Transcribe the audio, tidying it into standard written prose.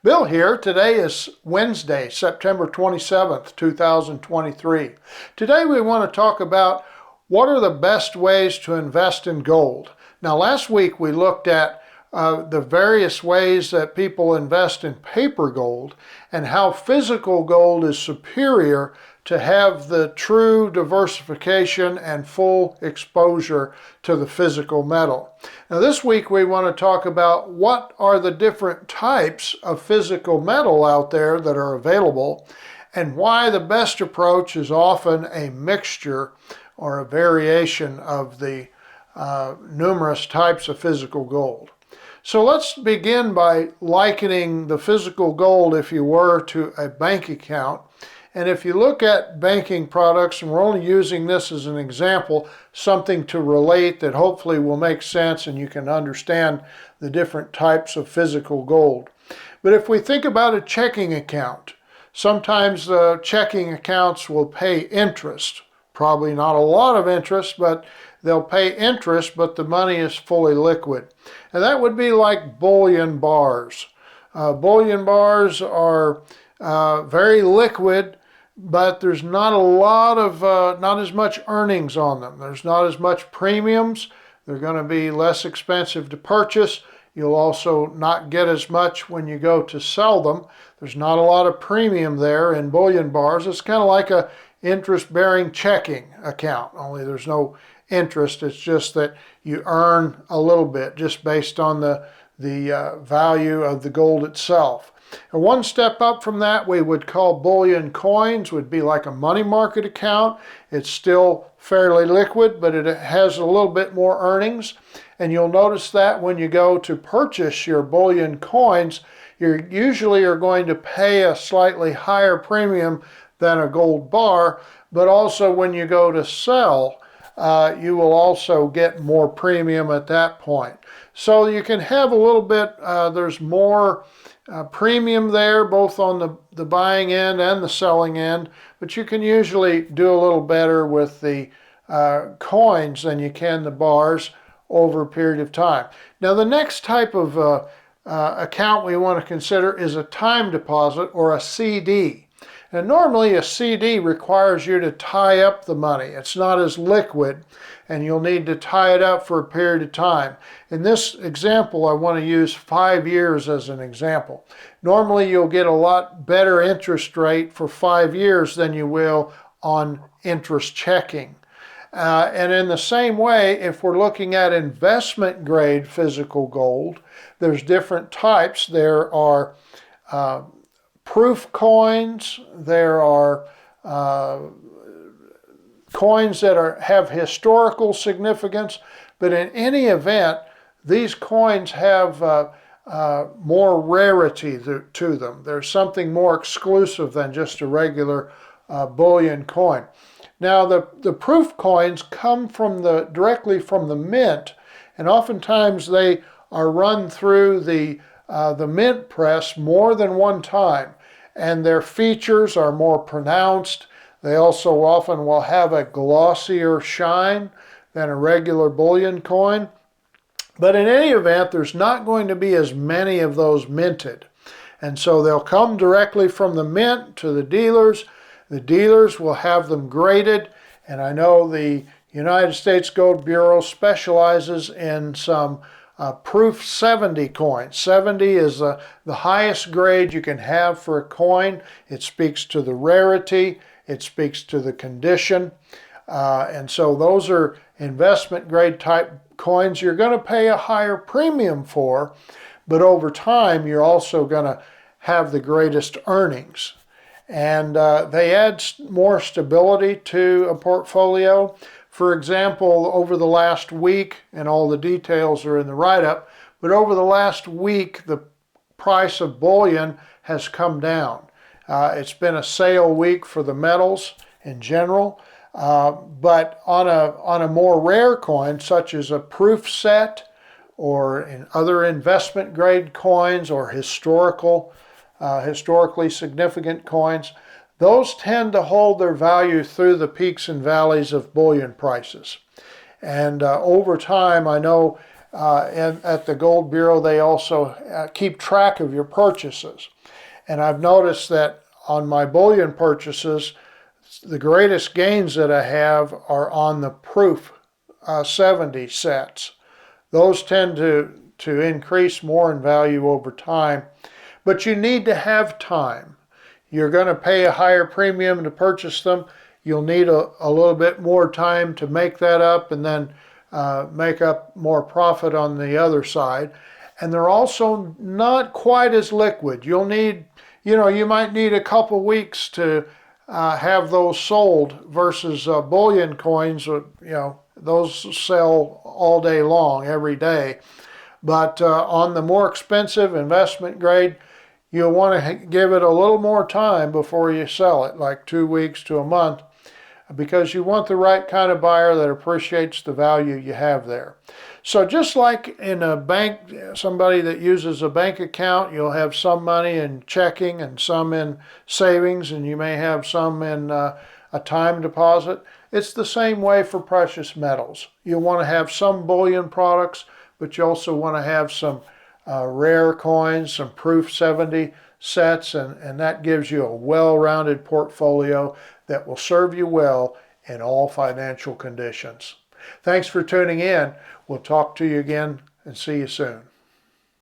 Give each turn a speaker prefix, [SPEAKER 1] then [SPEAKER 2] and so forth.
[SPEAKER 1] Bill here. Today is Wednesday, September 27th, 2023. Today we want to talk about what are the best ways to invest in gold. Now last week we looked at the various ways that people invest in paper gold and how physical gold is superior to have the true diversification and full exposure to the physical metal. Now this week we want to talk about what are the different types of physical metal out there that are available and why the best approach is often a mixture or a variation of the numerous types of physical gold. So let's begin by likening the physical gold, if you were, to a bank account. And if you look at banking products, and we're only using this as an example, something to relate that hopefully will make sense and you can understand the different types of physical gold. But if we think about a checking account, sometimes the checking accounts will pay interest. Probably not a lot of interest, but they'll pay interest, but the money is fully liquid. And that would be like bullion bars. Bullion bars are very liquid, but there's not a lot of, not as much earnings on them. There's not as much premiums. They're going to be less expensive to purchase. You'll also not get as much when you go to sell them. There's not a lot of premium there in bullion bars. It's kind of like a interest-bearing checking account, only there's no interest. It's just that you earn a little bit just based on the value of the gold itself. And one step up from that we would call bullion coins, would be like a money market account. It's still fairly liquid, but it has a little bit more earnings. And you'll notice that when you go to purchase your bullion coins, you usually are going to pay a slightly higher premium than a gold bar, but also when you go to sell, you will also get more premium at that point. So you can have a little bit, there's more premium there, both on the buying end and the selling end, but you can usually do a little better with the coins than you can the bars over a period of time. Now the next type of account we want to consider is a time deposit or a CD. And normally a CD requires you to tie up the money. It's not as liquid, and you'll need to tie it up for a period of time. In this example, I want to use 5 years as an example. Normally you'll get a lot better interest rate for 5 years than you will on interest checking. And in the same way, if we're looking at investment grade physical gold, there's different types. There are proof coins, there are coins that have historical significance, but in any event, these coins have more rarity to them. There's something more exclusive than just a regular bullion coin. Now the proof coins come directly from the mint, and oftentimes they are run through the mint press more than one time, and their features are more pronounced. They also often will have a glossier shine than a regular bullion coin. But in any event, there's not going to be as many of those minted. And so they'll come directly from the mint to the dealers. The dealers will have them graded, and I know the United States Gold Bureau specializes in some proof 70 coins. 70 is the highest grade you can have for a coin. It speaks to the rarity, it speaks to the condition, and so those are investment grade type coins you're going to pay a higher premium for, but over time you're also going to have the greatest earnings. And they add more stability to a portfolio. For example, over the last week, and all the details are in the write-up, but over the last week, the price of bullion has come down. It's been a sale week for the metals in general, but on a more rare coin, such as a proof set, or in other investment grade coins, or historically significant coins, those tend to hold their value through the peaks and valleys of bullion prices. And over time, I know and at the Gold Bureau, they also keep track of your purchases. And I've noticed that on my bullion purchases, the greatest gains that I have are on the proof 70 sets. Those tend to increase more in value over time, but you need to have time. You're going to pay a higher premium to purchase them. You'll need a little bit more time to make that up and then make up more profit on the other side. And they're also not quite as liquid. You'll need, you might need a couple weeks to have those sold versus bullion coins, those sell all day long, every day. But on the more expensive investment grade, you'll want to give it a little more time before you sell it, like 2 weeks to a month, because you want the right kind of buyer that appreciates the value you have there. So just like in a bank, somebody that uses a bank account, you'll have some money in checking and some in savings, and you may have some in a time deposit. It's the same way for precious metals. You'll want to have some bullion products, but you also want to have some rare coins, some proof 70 sets, and that gives you a well-rounded portfolio that will serve you well in all financial conditions. Thanks for tuning in. We'll talk to you again and see you soon.